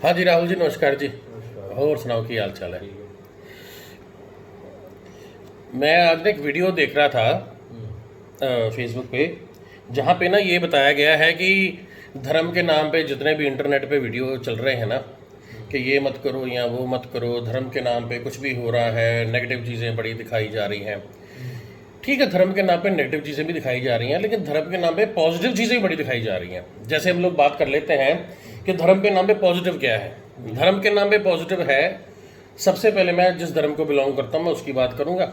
हाँ जी राहुल जी, नमस्कार जी। नमस्कार। और सुनाओ की हाल चाल है। ठीक है। मैं आज एक वीडियो देख रहा था हम्म। फेसबुक पे, जहाँ पे ना ये बताया गया है कि धर्म के नाम पे जितने भी इंटरनेट पे वीडियो चल रहे हैं ना, कि ये मत करो या वो मत करो, धर्म के नाम पे कुछ भी हो रहा है, नेगेटिव चीज़ें बड़ी दिखाई जा रही हैं। हम्म। ठीक है, धर्म के नाम पे नेगेटिव चीज़ें भी दिखाई जा रही हैं, लेकिन धर्म के नाम पे पॉजिटिव चीज़ें भी बड़ी दिखाई जा रही हैं। जैसे हम लोग बात कर लेते हैं कि धर्म के नाम पे पॉजिटिव क्या है। धर्म के नाम पे पॉजिटिव है, सबसे पहले मैं जिस धर्म को बिलोंग करता हूँ मैं उसकी बात करूँगा,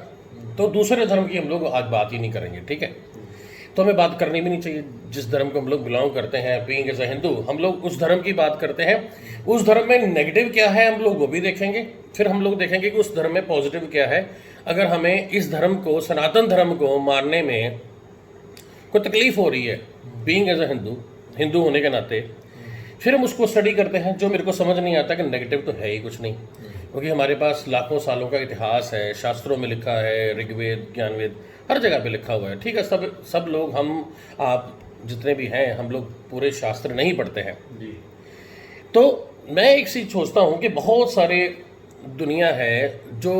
तो दूसरे धर्म की हम लोग आज बात ही नहीं करेंगे, ठीक है। तो हमें बात करनी भी नहीं चाहिए। जिस धर्म को हम लोग बिलोंग करते हैं, बीइंग एज अ हिंदू, हम लोग उस धर्म की बात करते हैं। उस धर्म में नेगेटिव क्या है हम लोग वो भी देखेंगे, फिर हम लोग देखेंगे कि उस धर्म में पॉजिटिव क्या है। अगर हमें इस धर्म को, सनातन धर्म को मानने में कोई तकलीफ हो रही है, being as a Hindu, Hindu होने के नाते, फिर हम उसको स्टडी करते हैं। जो मेरे को समझ नहीं आता कि नेगेटिव तो है ही कुछ नहीं, क्योंकि हमारे पास लाखों सालों का इतिहास है, शास्त्रों में लिखा है, ऋग्वेद, ज्ञानवेद, हर जगह पे लिखा हुआ है। ठीक है, सब सब लोग, हम आप जितने भी हैं, हम लोग पूरे शास्त्र नहीं पढ़ते हैं। जी। तो मैं एक चीज़ सोचता हूँ कि बहुत सारे दुनिया है जो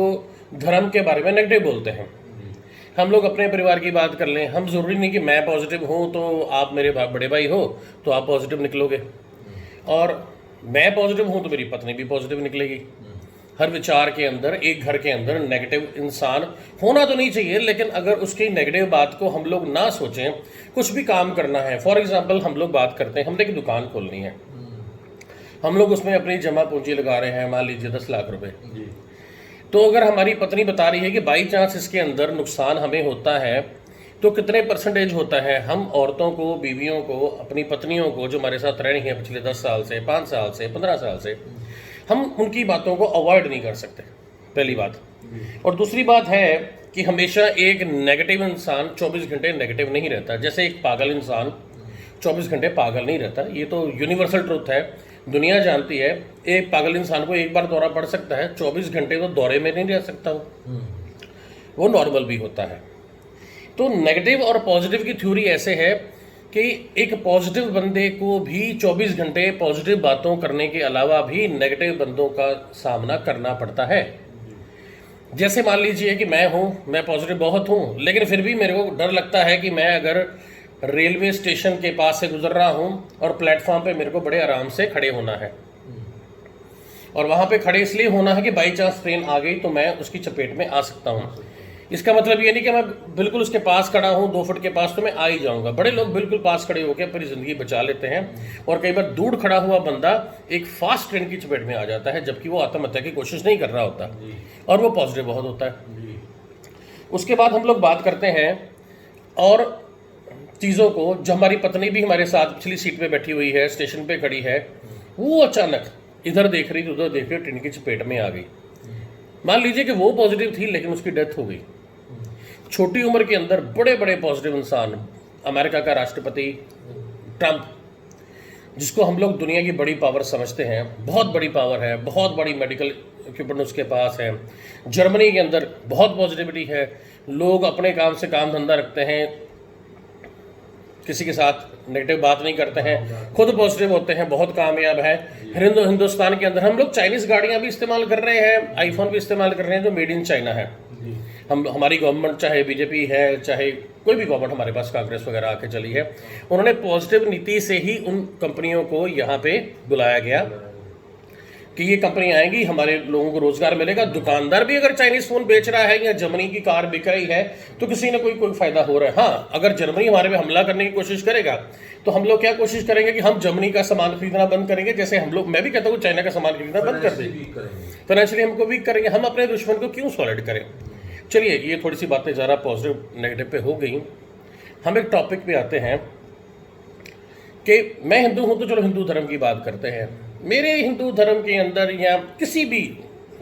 धर्म के बारे में नेगेटिव बोलते हैं। जी। हम लोग अपने परिवार की बात कर लें, हम ज़रूरी नहीं कि मैं पॉजिटिव हूँ तो आप मेरे बड़े भाई हो तो आप पॉजिटिव निकलोगे, और मैं पॉजिटिव हूँ तो मेरी पत्नी भी पॉजिटिव निकलेगी। हर विचार के अंदर, एक घर के अंदर नेगेटिव इंसान होना तो नहीं चाहिए, लेकिन अगर उसकी नेगेटिव बात को हम लोग ना सोचें, कुछ भी काम करना है, फॉर एग्जांपल हम लोग बात करते हैं, हमने एक दुकान खोलनी है, हम लोग उसमें अपनी जमा पूंजी लगा रहे हैं, मान लीजिए 10 लाख रुपए। जी। तो अगर हमारी पत्नी बता रही है कि बाई चांस इसके अंदर नुकसान हमें होता है, तो कितने परसेंटेज होता है हम औरतों को, बीवियों को, अपनी पत्नियों को जो हमारे साथ रह रही हैं पिछले 10 साल से, 5 साल से, 15 साल से, हम उनकी बातों को अवॉइड नहीं कर सकते, पहली बात। और दूसरी बात है कि हमेशा एक नेगेटिव इंसान 24 घंटे नेगेटिव नहीं रहता। जैसे एक पागल इंसान 24 घंटे पागल नहीं रहता, ये तो यूनिवर्सल ट्रुथ है, दुनिया जानती है। एक पागल इंसान को एक बार दौरा पड़ सकता है, 24 घंटे तो दौरे में नहीं रह सकता वो नॉर्मल भी होता है। तो नेगेटिव और पॉजिटिव की थ्योरी ऐसे है कि एक पॉजिटिव बंदे को भी 24 घंटे पॉजिटिव बातों करने के अलावा भी नेगेटिव बंदों का सामना करना पड़ता है। जैसे मान लीजिए कि मैं पॉजिटिव बहुत हूँ, लेकिन फिर भी मेरे को डर लगता है कि मैं अगर रेलवे स्टेशन के पास से गुजर रहा हूँ और प्लेटफॉर्म पे मेरे को बड़े आराम से खड़े होना है, और वहाँ पे खड़े इसलिए होना है कि बाई चांस ट्रेन आ गई तो मैं उसकी चपेट में आ सकता हूँ। इसका मतलब ये नहीं कि मैं बिल्कुल उसके पास खड़ा हूँ 2 फुट के पास तो मैं आ ही जाऊँगा। बड़े लोग बिल्कुल पास खड़े होकर अपनी ज़िंदगी बचा लेते हैं, और कई बार दूर खड़ा हुआ बंदा एक फास्ट ट्रेन की चपेट में आ जाता है, जबकि वो आत्महत्या की कोशिश नहीं कर रहा होता, और वो पॉजिटिव बहुत होता है। जी। उसके बाद हम लोग बात करते हैं और चीज़ों को, जो हमारी पत्नी भी हमारे साथ पिछली सीट पे बैठी हुई है, स्टेशन पे खड़ी है, वो अचानक इधर देख रही थी, उधर देख रही, ट्रेन की चपेट में आ गई। मान लीजिए कि वो पॉजिटिव थी, लेकिन उसकी डेथ हो गई। छोटी उम्र के अंदर बड़े बड़े पॉजिटिव इंसान, अमेरिका का राष्ट्रपति ट्रंप, जिसको हम लोग दुनिया की बड़ी पावर समझते हैं, बहुत बड़ी पावर है, बहुत बड़ी मेडिकल इक्विपमेंट उसके पास है। जर्मनी के अंदर बहुत पॉजिटिविटी है, लोग अपने काम से काम धंधा रखते हैं, किसी के साथ नेगेटिव बात नहीं करते हैं, खुद पॉजिटिव होते हैं, बहुत कामयाब है। हिंदुस्तान के अंदर हम लोग चाइनीज़ गाड़ियाँ भी इस्तेमाल कर रहे हैं, आईफोन भी इस्तेमाल कर रहे हैं जो मेड इन चाइना है। हमारी गवर्नमेंट, चाहे बीजेपी है, चाहे कोई भी गवर्नमेंट हमारे पास, कांग्रेस वगैरह आके चली है, उन्होंने पॉजिटिव नीति से ही उन कंपनियों को यहाँ पे बुलाया गया कि ये कंपनी आएंगी, हमारे लोगों को रोजगार मिलेगा। दुकानदार भी अगर चाइनीज फोन बेच रहा है या जर्मनी की कार बिक रही है तो किसी न कोई फायदा हो रहा है। हाँ, अगर जर्मनी हमारे पे हमला करने की कोशिश करेगा तो हम लोग क्या कोशिश करेंगे कि हम जर्मनी का सामान खरीदना बंद करेंगे। जैसे हम लोग, मैं भी कहता हूँ चाइना का सामान खरीदना बंद कर देंगे, फाइनेंशियली हमको वीक करेंगे। हम अपने दुश्मन को क्यों सॉलिड करें। चलिए, ये थोड़ी सी बातें ज़रा पॉजिटिव नेगेटिव पे हो गई। हम एक टॉपिक पे आते हैं कि मैं हिंदू हूँ तो चलो हिंदू धर्म की बात करते हैं। मेरे हिंदू धर्म के अंदर, या किसी भी,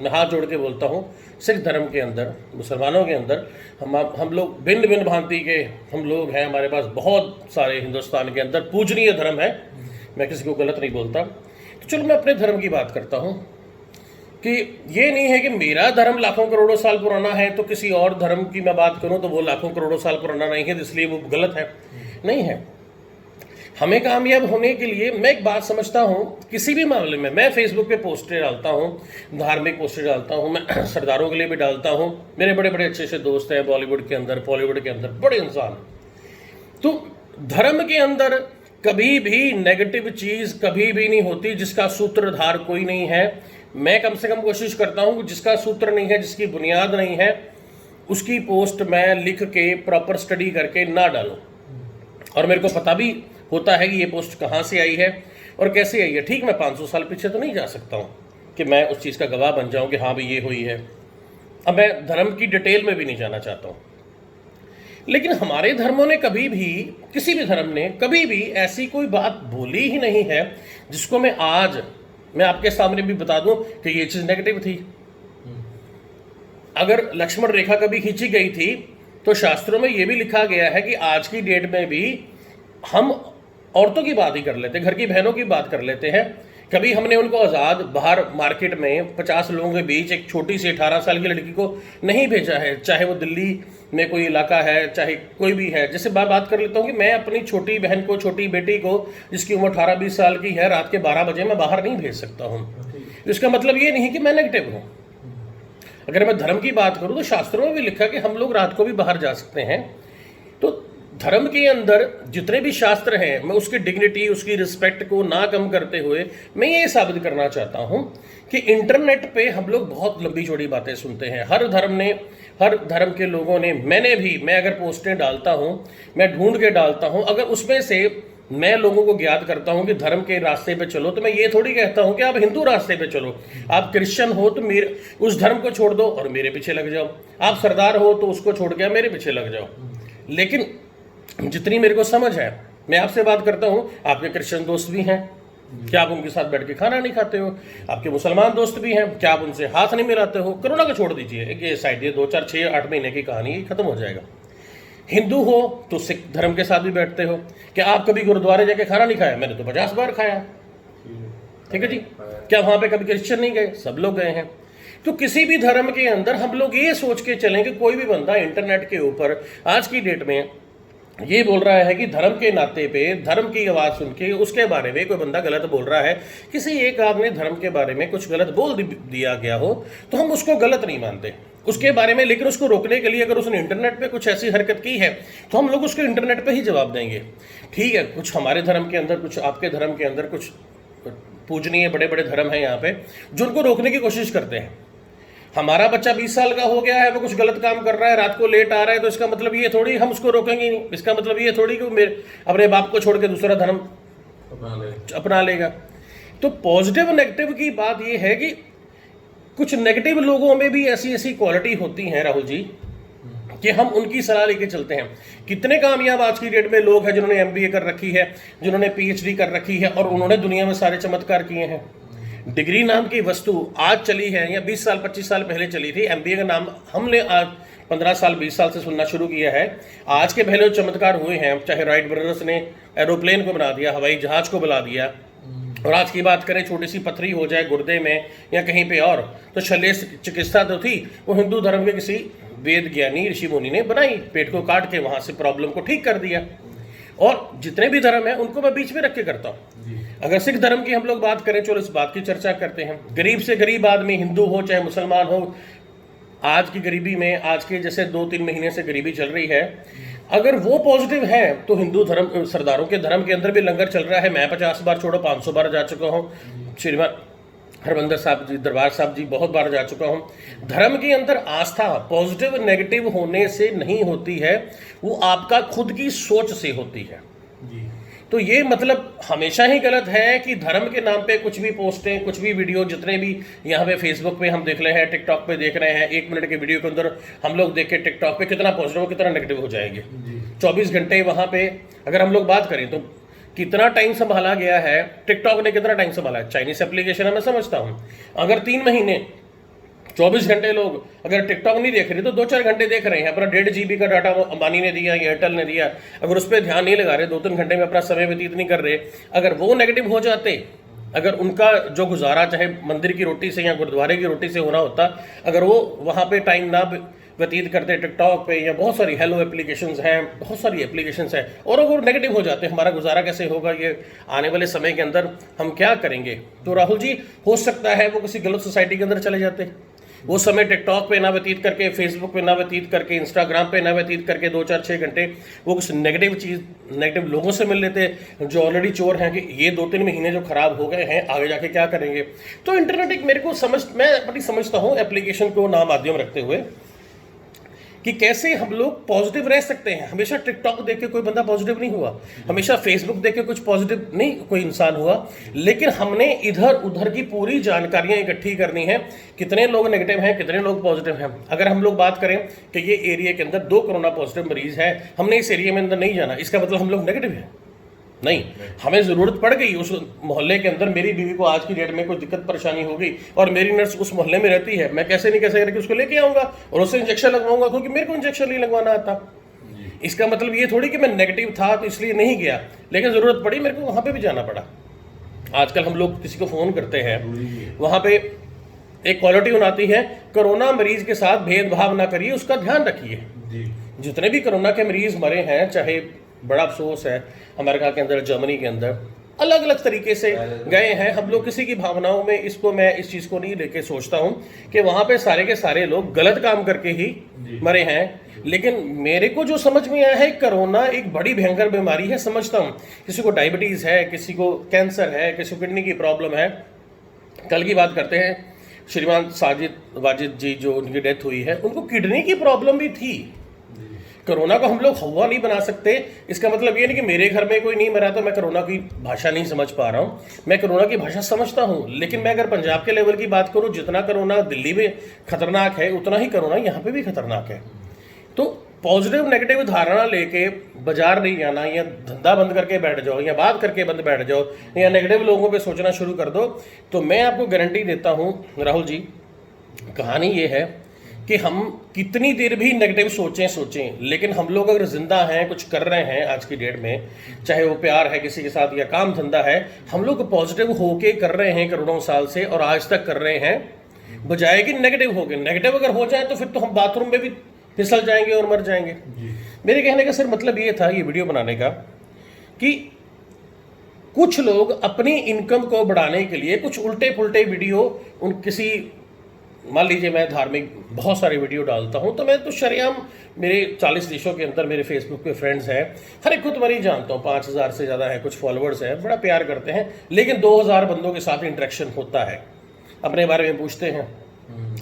मैं हाथ जोड़ के बोलता हूँ, सिख धर्म के अंदर, मुसलमानों के अंदर, हम लोग भिन्न भिन्न भांति के हम लोग हैं। हमारे पास बहुत सारे हिंदुस्तान के अंदर पूजनीय धर्म है, मैं किसी को गलत नहीं बोलता। तो चलो मैं अपने धर्म की बात करता हूँ कि ये नहीं है कि मेरा धर्म लाखों करोड़ों साल पुराना है तो किसी और धर्म की मैं बात करूँ तो वो लाखों करोड़ों साल पुराना नहीं है, इसलिए वो गलत है, नहीं है। हमें कामयाब होने के लिए मैं एक बात समझता हूँ, किसी भी मामले में मैं फेसबुक पे पोस्टें डालता हूँ, धार्मिक पोस्टें डालता हूँ, मैं सरदारों के लिए भी डालता हूँ। मेरे बड़े बड़े अच्छे अच्छे दोस्त हैं बॉलीवुड के अंदर, बॉलीवुड के अंदर, बड़े इंसान। तो धर्म के अंदर कभी भी नेगेटिव चीज़ कभी भी नहीं होती जिसका सूत्रधार कोई नहीं है। मैं कम से कम कोशिश करता हूँ कि जिसका सूत्र नहीं है, जिसकी बुनियाद नहीं है, उसकी पोस्ट मैं लिख के प्रॉपर स्टडी करके ना डालूं। और मेरे को पता भी होता है कि ये पोस्ट कहाँ से आई है और कैसे आई है। ठीक, मैं 500 साल पीछे तो नहीं जा सकता हूँ कि मैं उस चीज़ का गवाह बन जाऊँ कि हाँ भाई ये हुई है। अब मैं धर्म की डिटेल में भी नहीं जाना चाहता हूँ, लेकिन हमारे धर्मों ने कभी भी, किसी भी धर्म ने कभी भी ऐसी कोई बात बोली ही नहीं है जिसको मैं आपके सामने भी बता दूं कि ये चीज़ नेगेटिव थी। अगर लक्ष्मण रेखा कभी खींची गई थी तो शास्त्रों में ये भी लिखा गया है कि आज की डेट में भी हम औरतों की बात ही कर लेते हैं, घर की बहनों की बात कर लेते हैं। कभी हमने उनको आज़ाद बाहर मार्केट में 50 लोगों के बीच एक छोटी सी 18 साल की लड़की को नहीं भेजा है, चाहे वो दिल्ली में कोई इलाका है, चाहे कोई भी है। जैसे मैं बात कर लेता हूँ कि मैं अपनी छोटी बहन को, छोटी बेटी को, जिसकी उम्र 18-20 साल की है, रात के 12 बजे मैं बाहर नहीं भेज सकता हूँ। इसका मतलब ये नहीं कि मैं नेगेटिव हूँ। अगर मैं धर्म की बात करूँ तो शास्त्रों में भी लिखा कि हम लोग रात को भी बाहर जा सकते हैं। तो धर्म के अंदर जितने भी शास्त्र हैं, मैं उसकी डिग्निटी, उसकी रिस्पेक्ट को ना कम करते हुए मैं ये साबित करना चाहता हूँ कि इंटरनेट पे हम लोग बहुत लंबी चौड़ी बातें सुनते हैं। हर धर्म के लोगों ने, मैं अगर पोस्टें डालता हूँ, मैं ढूंढ के डालता हूँ, अगर उसमें से मैं लोगों को ज्ञात करता हूं कि धर्म के रास्ते पे चलो, तो मैं ये थोड़ी कहता हूं कि आप हिंदू रास्ते पे चलो। आप क्रिश्चियन हो तो मेरे उस धर्म को छोड़ दो और मेरे पीछे लग जाओ। आप सरदार हो तो उसको छोड़ के मेरे पीछे लग जाओ। लेकिन जितनी मेरे को समझ है, मैं आपसे बात करता हूं, आपके क्रिश्चियन दोस्त भी हैं, क्या आप उनके साथ बैठ के खाना नहीं खाते हो? आपके मुसलमान दोस्त भी हैं, क्या आप उनसे हाथ नहीं मिलाते हो? कोरोना को छोड़ दीजिए, ये साइड, ये 2, 4, 6, 8 महीने की कहानी खत्म हो जाएगा। हिंदू हो तो सिख धर्म के साथ भी बैठते हो। क्या आप कभी गुरुद्वारे जाके खाना नहीं खाया? मैंने तो 50 बार खाया। ठीक है जी। क्या वहां पे कभी क्रिश्चियन नहीं गए? सब लोग गए हैं। तो किसी भी धर्म के अंदर हम लोग ये सोच के चलें कि कोई भी बंदा इंटरनेट के ऊपर आज की डेट में ये बोल रहा है कि धर्म के नाते पे, धर्म की आवाज़ सुन के उसके बारे में कोई बंदा गलत बोल रहा है, किसी एक आदमी धर्म के बारे में कुछ गलत बोल दिया गया हो तो हम उसको गलत नहीं मानते उसके बारे में। लेकिन उसको रोकने के लिए अगर उसने इंटरनेट पे कुछ ऐसी हरकत की है तो हम लोग उसको इंटरनेट पे ही जवाब देंगे। ठीक है, कुछ हमारे धर्म के अंदर, कुछ आपके धर्म के अंदर, कुछ पूजनीय बड़े बड़े धर्म हैं यहाँ पे जो उनको रोकने की कोशिश करते हैं। हमारा बच्चा 20 साल का हो गया है, वो कुछ गलत काम कर रहा है, रात को लेट आ रहा है, तो इसका मतलब ये थोड़ी हम उसको रोकेंगे नहीं। इसका मतलब ये थोड़ी कि मेरे अपने बाप को छोड़ के दूसरा धर्म अपना लेगा। तो पॉजिटिव नेगेटिव की बात ये है कि कुछ नेगेटिव लोगों में भी ऐसी ऐसी क्वालिटी होती हैं राहुल जी कि हम उनकी सलाह लेके चलते हैं। कितने कामयाब आज की डेट में लोग हैं जिन्होंने MBA कर रखी है, जिन्होंने PhD कर रखी है और उन्होंने दुनिया में सारे चमत्कार किए हैं। डिग्री नाम की वस्तु आज चली है या 20 साल 25 साल पहले चली थी। MBA का नाम हमने आज 15 साल 20 साल से सुनना शुरू किया है। आज के पहले जो चमत्कार हुए हैं, चाहे राइट ब्रदर्स ने एरोप्लेन को बना दिया, हवाई जहाज को बना दिया, और आज की बात करें छोटी सी पथरी हो जाए गुर्दे में या कहीं पे और, तो शल्य चिकित्सा तो थी, वो हिंदू धर्म के किसी वेद ज्ञानी ऋषि मुनि ने बनाई, पेट को काट के वहां से प्रॉब्लम को ठीक कर दिया। और जितने भी धर्म है उनको मैं बीच में रख के करता हूँ। अगर सिख धर्म की हम लोग बात करें, चलो इस बात की चर्चा करते हैं। गरीब से गरीब आदमी, हिंदू हो चाहे मुसलमान हो, आज की गरीबी में, आज के जैसे 2-3 महीने से गरीबी चल रही है, अगर वो पॉजिटिव है तो हिंदू धर्म, सरदारों के धर्म के अंदर भी लंगर चल रहा है। मैं 50 बार छोड़ो 500 बार जा चुका हूँ। श्रीमान हरमंदर साहब जी, दरबार साहब जी, बहुत बार जा चुका हूँ। धर्म के अंदर आस्था पॉजिटिव नेगेटिव होने से नहीं होती है, वो आपका खुद की सोच से होती है। तो ये मतलब हमेशा ही गलत है कि धर्म के नाम पे कुछ भी पोस्टें, कुछ भी वीडियो, जितने भी यहाँ पे फेसबुक पे हम देख रहे हैं, टिकटॉक पे देख रहे हैं, 1 मिनट के वीडियो के अंदर हम लोग देख के टिकटॉक पे कितना पॉजिटिव कितना नेगेटिव हो जाएंगे। 24 घंटे वहाँ पे अगर हम लोग बात करें तो कितना टाइम संभाला गया है, टिकटॉक ने कितना टाइम संभाला है। चाइनीज एप्लीकेशन है, मैं समझता हूँ। अगर 3 महीने 24 घंटे लोग अगर टिकटॉक नहीं देख रहे तो 2-4 घंटे देख रहे हैं, अपना 1.5 GB का डाटा अंबानी ने दिया, एयरटेल ने दिया, अगर उस पर ध्यान नहीं लगा रहे, 2-3 घंटे में अपना समय व्यतीत नहीं कर रहे, अगर वो नेगेटिव हो जाते, अगर उनका जो गुजारा चाहे मंदिर की रोटी से या गुरुद्वारे की रोटी से होना होता, अगर वो वहाँ पे टाइम ना व्यतीत करते हैं टिकटॉक पे, या बहुत सारी हेलो एप्लीकेशंस हैं, बहुत सारी एप्लीकेशंस हैं, और अगर नेगेटिव हो जाते हैं, हमारा गुजारा कैसे होगा, ये आने वाले समय के अंदर हम क्या करेंगे? तो राहुल जी, हो सकता है वो किसी गलत सोसाइटी के अंदर चले जाते, वो समय टिकटॉक पे ना व्यतीत करके, फेसबुक पे ना व्यतीत करके, इंस्टाग्राम पे ना व्यतीत करके 2-4-6 घंटे वो कुछ नेगेटिव लोगों से मिल लेते जो ऑलरेडी चोर हैं, कि ये 2-3 महीने जो खराब हो गए हैं, आगे जाके क्या करेंगे? तो इंटरनेट एक मेरे को मैं बड़ी समझता हूँ एप्लीकेशन को ना माध्यम रखते हुए कि कैसे हम लोग पॉजिटिव रह सकते हैं। हमेशा टिकटॉक देख के कोई बंदा पॉजिटिव नहीं हुआ, हमेशा फेसबुक देख के कुछ पॉजिटिव नहीं कोई इंसान हुआ, लेकिन हमने इधर उधर की पूरी जानकारियां इकट्ठी करनी है, कितने लोग नेगेटिव हैं, कितने लोग पॉजिटिव हैं। अगर हम लोग बात करें कि ये एरिया के अंदर 2 कोरोना पॉजिटिव मरीज है, हमने इस एरिया में अंदर नहीं जाना, इसका मतलब हम लोग नेगेटिव हैं? नहीं, हमें ज़रूरत पड़ गई उस मोहल्ले के अंदर, मेरी बीवी को आज की डेट में कोई दिक्कत परेशानी हो गई और मेरी नर्स उस मोहल्ले में रहती है, मैं कैसे करके उसको लेके आऊँगा और उससे इंजेक्शन लगवाऊंगा, क्योंकि मेरे को इंजेक्शन नहीं लगवाना आता। इसका मतलब ये थोड़ी कि मैं नेगेटिव था तो इसलिए नहीं गया, लेकिन ज़रूरत पड़ी, मेरे को वहाँ पर भी जाना पड़ा। आजकल हम लोग किसी को फ़ोन करते हैं, वहाँ पर एक क्वालिटी आती है, कोरोना मरीज के साथ भेदभाव ना करिए, उसका ध्यान रखिए। जितने भी कोरोना के मरीज मरे हैं, चाहे बड़ा अफसोस है अमेरिका के अंदर, जर्मनी के अंदर, अलग अलग तरीके से गए हैं। हम लोग किसी की भावनाओं में मैं इस चीज़ को नहीं लेके सोचता हूं कि वहां पे सारे के सारे लोग गलत काम करके ही मरे हैं, लेकिन मेरे को जो समझ में आया है, कोरोना एक बड़ी भयंकर बीमारी है। समझता हूं किसी को डायबिटीज़ है, किसी को कैंसर है, किसी को किडनी की प्रॉब्लम है। कल की बात करते हैं, श्रीमान साजिद वाजिद जी जो उनकी डेथ हुई है, उनको किडनी की प्रॉब्लम भी थी। कोरोना को हम लोग हवा नहीं बना सकते, इसका मतलब ये नहीं कि मेरे घर में कोई नहीं मरा तो मैं कोरोना की भाषा नहीं समझ पा रहा हूँ। मैं कोरोना की भाषा समझता हूँ, लेकिन मैं अगर पंजाब के लेवल की बात करूँ, जितना कोरोना दिल्ली में खतरनाक है, उतना ही कोरोना यहाँ पे भी खतरनाक है। तो पॉजिटिव नेगेटिव धारणा लेके बाजार नहीं जाना, या धंधा बंद करके बैठ जाओ, या बात करके बंद बैठ जाओ, या नेगेटिव लोगों पर सोचना शुरू कर दो, तो मैं आपको गारंटी देता हूँ राहुल जी, कहानी ये है कि हम कितनी देर भी नेगेटिव सोचें, लेकिन हम लोग अगर जिंदा हैं, कुछ कर रहे हैं आज की डेट में, चाहे वो प्यार है किसी के साथ या काम धंधा है, हम लोग पॉजिटिव होके कर रहे हैं करोड़ों साल से और आज तक कर रहे हैं, बजाय कि नेगेटिव हो गए। नेगेटिव अगर हो जाए तो फिर तो हम बाथरूम में भी फिसल जाएंगे और मर जाएंगे। मेरे कहने का सिर्फ मतलब ये था ये वीडियो बनाने का कि कुछ लोग अपनी इनकम को बढ़ाने के लिए कुछ उल्टे पुल्टे वीडियो, किसी मान लीजिए मैं धार्मिक बहुत सारे वीडियो डालता हूं, तो मैं तो शरेआम, मेरे 40 देशों के अंदर मेरे फेसबुक पे फ्रेंड्स हैं, हर एक को तो मैं नहीं जानता हूँ, 5000 से ज़्यादा है, कुछ फॉलोअर्स हैं, बड़ा प्यार करते हैं, लेकिन 2000 बंदों के साथ इंटरेक्शन होता है, अपने बारे में पूछते हैं।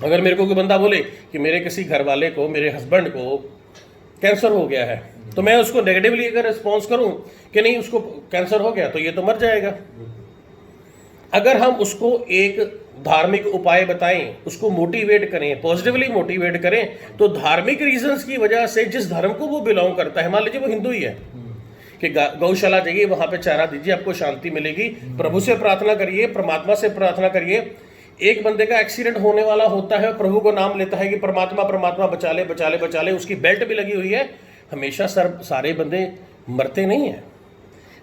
अगर मेरे को कोई बंदा बोले कि मेरे किसी घर वाले को, मेरे हस्बैंड को कैंसर हो गया है, तो मैं उसको नेगेटिवली अगर रिस्पॉन्स करूँ कि नहीं उसको कैंसर हो गया तो ये तो मर जाएगा, अगर हम उसको एक धार्मिक उपाय बताएं, उसको मोटिवेट करें, पॉजिटिवली मोटिवेट करें, तो धार्मिक रीजंस की वजह से जिस धर्म को वो बिलोंग करता है, मान लीजिए वो हिंदू ही है, कि गौशाला जाइए, वहां पे चारा दीजिए, आपको शांति मिलेगी, प्रभु से प्रार्थना करिए, परमात्मा से प्रार्थना करिए। एक बंदे का एक्सीडेंट होने वाला होता है, प्रभु को नाम लेता है कि परमात्मा परमात्मा बचा ले बचा ले बचा ले, उसकी बेल्ट भी लगी हुई है। हमेशा सारे बंदे मरते नहीं हैं।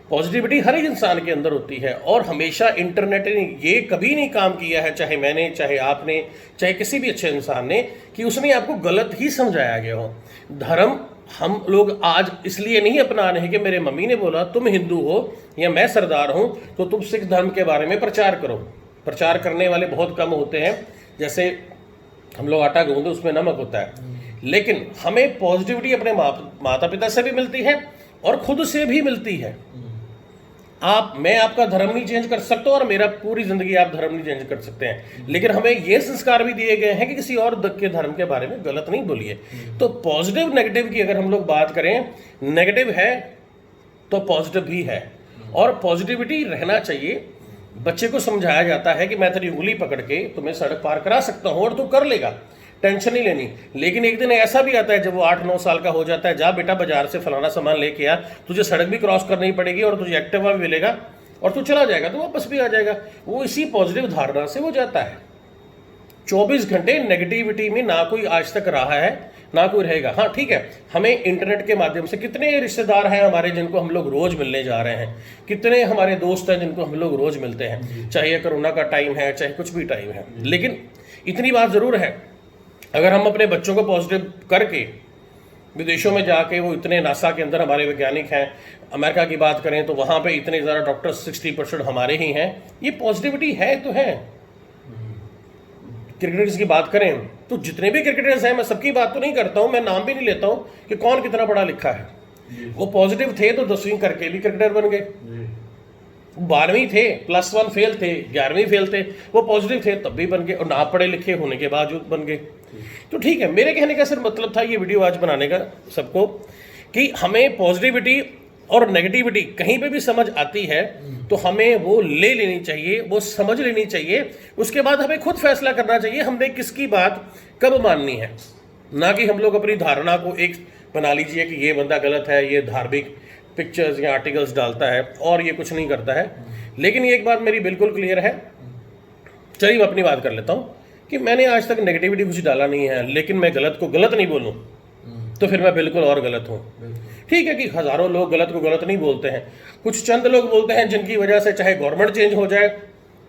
पॉजिटिविटी हर एक इंसान के अंदर होती है, और हमेशा इंटरनेट ने ये कभी नहीं काम किया है, चाहे मैंने, चाहे आपने, चाहे किसी भी अच्छे इंसान ने, कि उसने आपको गलत ही समझाया गया हो। धर्म हम लोग आज इसलिए नहीं अपना रहे कि मेरे मम्मी ने बोला तुम हिंदू हो या मैं सरदार हूँ तो तुम सिख धर्म के बारे में प्रचार करो। प्रचार करने वाले बहुत कम होते हैं, जैसे हम लोग आटा गूंदे उसमें नमक होता है, लेकिन हमें पॉजिटिविटी अपने माता पिता से भी मिलती है और खुद से भी मिलती है। मैं आपका धर्म नहीं चेंज कर सकता और मेरा पूरी जिंदगी आप धर्म नहीं चेंज कर सकते हैं, लेकिन हमें ये संस्कार भी दिए गए हैं कि किसी और के धर्म के बारे में गलत नहीं बोलिए। तो पॉजिटिव नेगेटिव की अगर हम लोग बात करें, नेगेटिव है तो पॉजिटिव भी है, और पॉजिटिविटी रहना चाहिए। बच्चे को समझाया जाता है कि मैं तेरी उंगली पकड़ के तुम्हें सड़क पार करा सकता हूं और तू कर लेगा, टेंशन नहीं लेनी। लेकिन एक दिन ऐसा भी आता है जब वो 8-9 साल का हो जाता है, जा बेटा बाजार से फलाना सामान लेके आ, तुझे सड़क भी क्रॉस करनी पड़ेगी और तुझे एक्टिवा भी मिलेगा और तू चला जाएगा, तो वापस भी आ जाएगा। वो इसी पॉजिटिव धारणा से वो जाता है। 24 घंटे नेगेटिविटी में ना कोई आज तक रहा है ना कोई रहेगा। हाँ ठीक है, हमें इंटरनेट के माध्यम से कितने रिश्तेदार हैं हमारे जिनको हम लोग रोज मिलने जा रहे हैं, कितने हमारे दोस्त हैं जिनको हम लोग रोज मिलते हैं, चाहे कोरोना का टाइम है चाहे कुछ भी टाइम है। लेकिन इतनी बात जरूर है, अगर हम अपने बच्चों को पॉजिटिव करके विदेशों में जाके, वो इतने नासा के अंदर हमारे वैज्ञानिक हैं, अमेरिका की बात करें तो वहाँ पे इतने ज़्यादा डॉक्टर्स 60% हमारे ही हैं, ये पॉजिटिविटी है तो है। क्रिकेटर्स की बात करें तो जितने भी क्रिकेटर्स हैं, मैं सबकी बात तो नहीं करता हूँ, मैं नाम भी नहीं लेता हूँ कि कौन कितना पढ़ा लिखा है, वो पॉजिटिव थे तो 10वीं करके भी क्रिकेटर बन गए, 12वीं थे, +1 फेल थे, 11वीं फेल थे, वो पॉजिटिव थे तब भी बन गए, और ना पढ़े लिखे होने के बावजूद बन गए। तो ठीक है, मेरे कहने का सिर्फ मतलब था ये वीडियो आज बनाने का सबको, कि हमें पॉजिटिविटी और नेगेटिविटी कहीं पे भी समझ आती है तो हमें वो ले लेनी चाहिए, वो समझ लेनी चाहिए, उसके बाद हमें खुद फैसला करना चाहिए हमने किसकी बात कब माननी है। ना कि हम लोग अपनी धारणा को एक बना लीजिए कि ये बंदा गलत है, ये धार्मिक पिक्चर्स या आर्टिकल्स डालता है और ये कुछ नहीं करता है। लेकिन ये एक बात मेरी बिल्कुल क्लियर है, चलिए मैं अपनी बात कर लेता हूँ कि मैंने आज तक नेगेटिविटी कुछ डाला नहीं है, लेकिन मैं गलत को गलत नहीं बोलूँ तो फिर मैं बिल्कुल और गलत हूँ। ठीक है कि हज़ारों लोग गलत को गलत नहीं बोलते हैं, कुछ चंद लोग बोलते हैं जिनकी वजह से चाहे गवर्नमेंट चेंज हो जाए,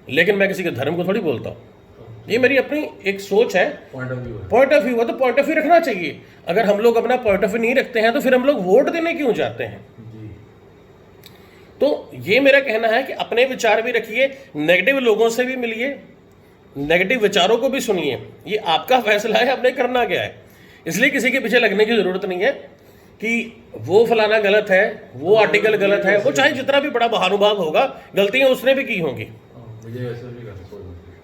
लेकिन मैं किसी के धर्म को थोड़ी बोलता हूँ। ये मेरी अपनी एक सोच है, पॉइंट ऑफ व्यू है, तो पॉइंट ऑफ व्यू रखना चाहिए। अगर हम लोग अपना पॉइंट ऑफ व्यू नहीं रखते हैं तो फिर हम लोग वोट देने क्यों जाते हैं? तो ये मेरा कहना है कि अपने विचार भी रखिए, नेगेटिव लोगों से भी मिलिए, नेगेटिव विचारों को भी सुनिए, ये आपका फैसला है, आपने करना क्या है। इसलिए किसी के पीछे लगने की जरूरत नहीं है कि वो फलाना गलत है, वो आर्टिकल गलत है, वो चाहे जितना भी बड़ा महानुभाव होगा, गलतियां उसने भी की होंगी।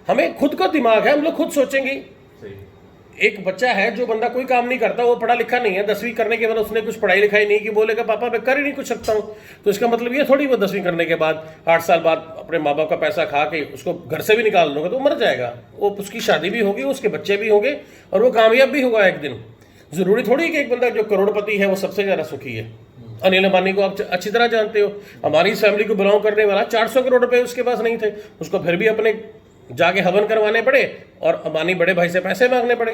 हमें खुद का दिमाग है, हम लोग खुद सोचेंगे। एक बच्चा है जो बंदा कोई काम नहीं करता, वो पढ़ा लिखा नहीं है, 10वीं करने के बाद उसने कुछ पढ़ाई लिखाई नहीं की, बोलेगा पापा मैं कर ही नहीं कुछ सकता हूँ, तो इसका मतलब ये थोड़ी वो 10वीं करने के बाद 8 साल बाद अपने माँ बाप का पैसा खा के उसको घर से भी निकाल दूंगा तो वो मर जाएगा। वो उसकी शादी भी होगी, उसके बच्चे भी होंगे और वो कामयाब भी होगा एक दिन। जरूरी थोड़ी कि एक बंदा जो करोड़पति है वो सबसे ज़्यादा सुखी है। अनिल अंबानी को आप अच्छी तरह जानते हो, हमारी फैमिली को बिलोंग करने वाला 400 करोड़ रुपए उसके पास नहीं थे, उसको फिर भी अपने जाके हवन करवाने पड़े और अंबानी बड़े भाई से पैसे मांगने पड़े।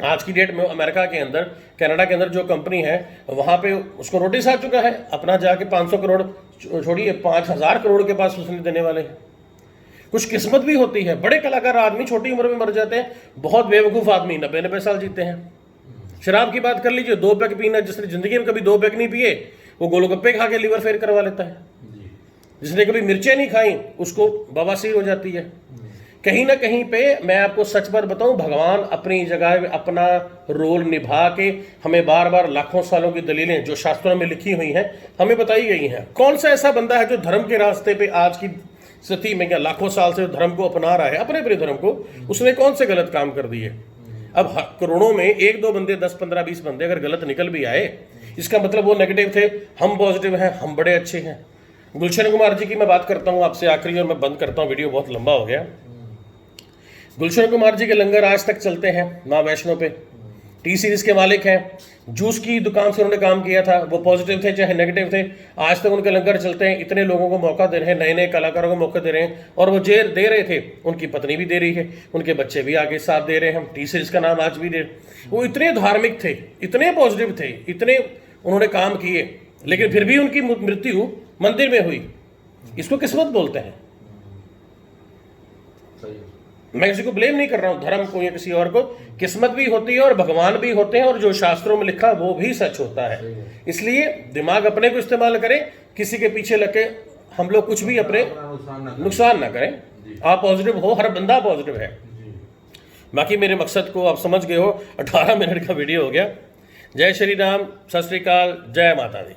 आज की डेट में अमेरिका के अंदर, कनाडा के अंदर जो कंपनी है वहाँ पे उसको नोटिस आ चुका है, अपना जाके 500 करोड़ छोड़िए 5000 करोड़ के पास उसने देने वाले हैं। कुछ किस्मत भी होती है, बड़े कलाकार आदमी छोटी उम्र में मर जाते हैं, बहुत बेवकूफ़ आदमी 90-90 साल जीते हैं। शराब की बात कर लीजिए, 2 पैक पीना, जिसने जिंदगी में कभी 2 पैक नहीं पिए वो गोलगप्पे खा के लीवर फेल करवा लेता है। जिसने कभी मिर्चें नहीं खाई उसको बवासीर हो जाती है। कहीं ना कहीं पे मैं आपको सच बात बताऊं, भगवान अपनी जगह अपना रोल निभा के हमें बार बार लाखों सालों की दलीलें जो शास्त्रों में लिखी हुई हैं हमें बताई गई हैं। कौन सा ऐसा बंदा है जो धर्म के रास्ते पे आज की स्थिति में, क्या लाखों साल से धर्म को अपना रहा है, अपने अपने धर्म को, उसने कौन से गलत काम कर दिए? अब करोड़ों में 1-2 बंदे, 10, 15, 20 बंदे अगर गलत निकल भी आए, इसका मतलब वो नेगेटिव थे, हम पॉजिटिव हैं, हम बड़े अच्छे हैं। गुलशन कुमार जी की मैं बात करता हूँ आपसे आखिरी, और मैं बंद करता हूँ, वीडियो बहुत लंबा हो गया। गुलशन कुमार जी के लंगर आज तक चलते हैं माँ वैष्णो पे, टी सीरीज के मालिक हैं, जूस की दुकान से उन्होंने काम किया था, वो पॉजिटिव थे चाहे नेगेटिव थे, आज तक उनके लंगर चलते हैं, इतने लोगों को मौका दे रहे हैं, नए नए कलाकारों को मौका दे रहे हैं, और वो जेर दे रहे थे, उनकी पत्नी भी दे रही है, उनके बच्चे भी आगे साथ दे रहे हैं, हम टी सीरीज का नाम आज भी दे। वो इतने धार्मिक थे, इतने पॉजिटिव थे, इतने उन्होंने काम किए, लेकिन फिर भी उनकी मृत्यु मंदिर में हुई। इसको किस्मत बोलते हैं। मैं किसी को ब्लेम नहीं कर रहा हूं, धर्म को या किसी और को, किस्मत भी होती है और भगवान भी होते हैं, और जो शास्त्रों में लिखा वो भी सच होता है। इसलिए दिमाग अपने को इस्तेमाल करें, किसी के पीछे लगे हम लोग कुछ भी अपने नुकसान ना करें। आप पॉजिटिव हो, हर बंदा पॉजिटिव है। बाकी मेरे मकसद को आप समझ गए हो। 18 मिनट का वीडियो हो गया। जय श्री राम, सत श्री अकाल, जय माता दी।